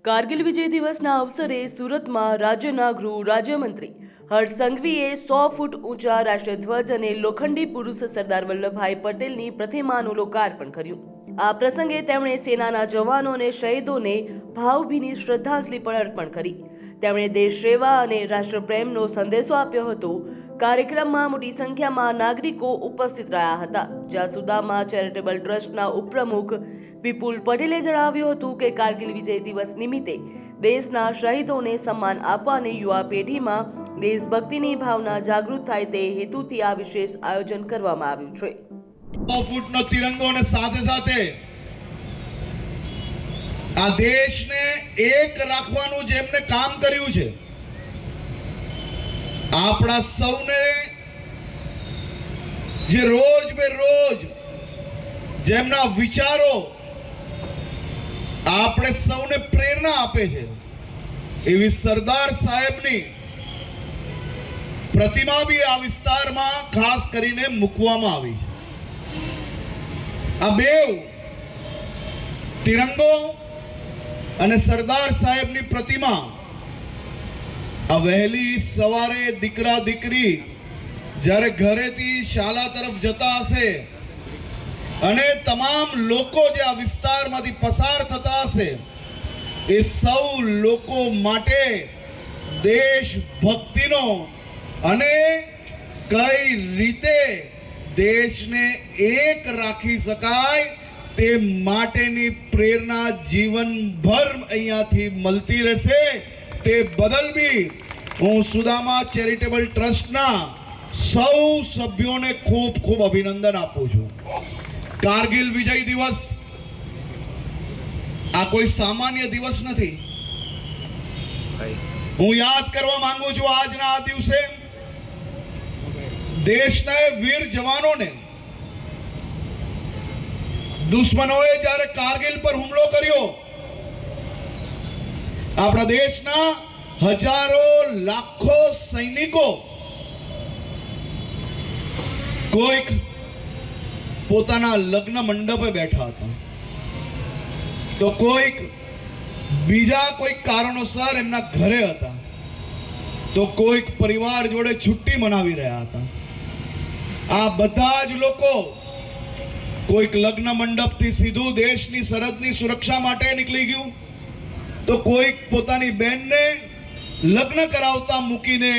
કારગિલ વિજય દિવસના અવસરે સુરતમાં રાજ્યના ગૃહ રાજ્યમંત્રી હર્ષ સંઘવીએ 100 ફૂટ ઊંચા રાષ્ટ્રધ્વજ અને લોખંડી પુરુષ સરદાર વલ્લભભાઈ પટેલની પ્રતિમાનું લોકાર્પણ કર્યું. આ પ્રસંગે તેમણે સેનાના જવાનો અને શહીદોને ભાવભીની શ્રદ્ધાંજલિ પણ અર્પણ કરી. તેમણે દેશ સેવા અને રાષ્ટ્રપ્રેમનો સંદેશો આપ્યો હતો. કાર્યક્રમમાં મોટી સંખ્યામાં નાગરિકો ઉપસ્થિત રહ્યા હતા. જ્યાં સુદામા ચેરિટેબલ ટ્રસ્ટના ઉપપ્રમુખ વિપુલ પટેલે જણાવ્યું હતું કે કારગિલ વિજય દિવસ નિમિત્તે દેશના શહીદોને સન્માન આપવા અને યુવા પેઢીમાં દેશભક્તિની ભાવના જાગૃત થાય તે હેતુથી આ વિશેષ આયોજન કરવામાં આવ્યું છે. 100 ફૂટનો તિરંગો અને સાથે સાથે આ દેશને એક રાખવાનું જેમને કામ કર્યું છે, આપણા સૌને જે રોજ બે રોજ જેમના વિચારો આપણે સૌને પ્રેરણા આપે છે, એવી સરદાર સાહેબની પ્રતિમા બી આ વિસ્તારમાં ખાસ કરીને મૂકવામાં આવી છે. આ બેવ તિરંગો અને સરદાર સાહેબની પ્રતિમા આ વહેલી સવારે દીકરા દીકરી જ્યારે ઘરેથી શાળા તરફ જતા હશે અને તમામ લોકો જે આ વિસ્તારમાંથી પસાર થતા હશે, એ સૌ લોકો માટે દેશભક્તિનો અને કઈ રીતે દેશને એક રાખી શકાય તે માટેની પ્રેરણા જીવનભર અહીંયાથી મળતી રહેશે. તે બદલ બી હું સુદામા ચેરિટેબલ ટ્રસ્ટના સૌ સભ્યોને ખૂબ ખૂબ અભિનંદન આપું છું. કારગિલ વિજય દિવસ આ કોઈ સામાન્ય દિવસ નથી. હું યાદ કરવા માંગુ છું આજના આ દિવસે દેશના વીર જવાનોને દુશ્મનોએ જ્યારે કારગિલ પર હુમલો કર્યો, આપણા દેશના હજારો લાખો સૈનિકો કોઈક પોતાના લગ્ન મંડપે બેઠા હતા, તો કોઈક બીજા કોઈક કારણોસર એમના ઘરે હતા, તો કોઈક પરિવાર જોડે છુટ્ટી મનાવી રહ્યા હતા. આ બધા જ લોકો કોઈક લગ્ન મંડપથી સીધું દેશની સરહદની સુરક્ષા માટે નીકળી ગયું, તો કોઈક પોતાની બહેનને લગ્ન કરાવતા મૂકીને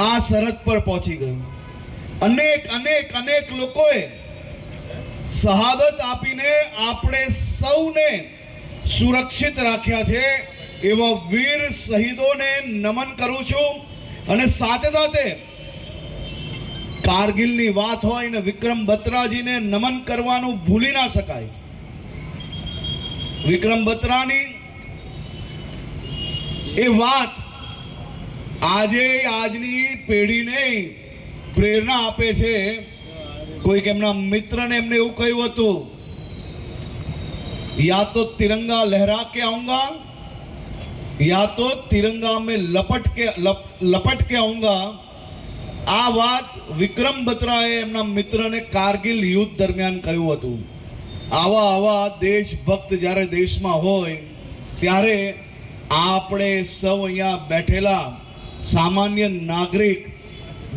આ સરહદ પર પહોંચી ગયું. અનેક અનેક અનેક લોકોએ શહાદત આપીને આપણે સૌને સુરક્ષિત રાખ્યા છે. એવા વીર શહીદોને નમન કરું છું. અને સાથે સાથે કારગિલની વાત હોય ને વિક્રમ બત્રાજીને નમન કરવાનું ભૂલી ના શકાય. વિક્રમ બત્રાની એ વાત આજે આજની પેઢીને પ્રેરણા આપે છે. કોઈક એમના મિત્રને એમને એવું કહ્યું હતું, યા તો તિરંગા લહેરા કે આऊंगा या तो तिरंगा में लपट के आऊंगा. આ વાત વિક્રમ બત્રાએ એમના મિત્રને કારગિલ યુદ્ધ દરમિયાન કહ્યું હતું. આવા દેશભક્ત જ્યારે દેશમાં હોય ત્યારે આપણે સૌ અહીંયા બેઠેલા સામાન્ય નાગરિક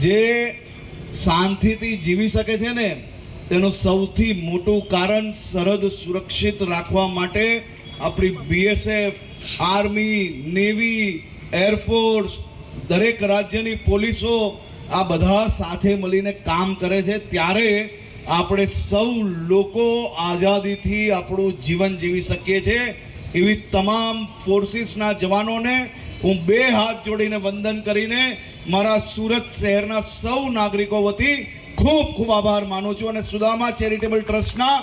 જે શાંતિથી જીવી શકે છે ને, તેનું સૌથી મોટું કારણ સરહદ સુરક્ષિત રાખવા માટે આપણી બીએસએફ, આર્મી, નેવી, એરફોર્સ, દરેક રાજ્યની પોલીસો આ બધા સાથે મળીને કામ કરે છે. ત્યારે આપણે સૌ લોકો આઝાદીથી આપણું જીવન જીવી શકીએ છીએ. એવી તમામ ફોર્સિસના જવાનોને હું બે હાથ જોડીને વંદન કરીને મારા સુરત શહેરના સૌ નાગરિકો વતી ખૂબ ખૂબ આભાર માનું છું. અને સુદામા ચેરિટેબલ ટ્રસ્ટના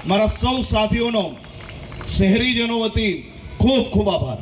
મારા સૌ સાથીઓનો શહેરીજનો વતી ખૂબ ખૂબ આભાર.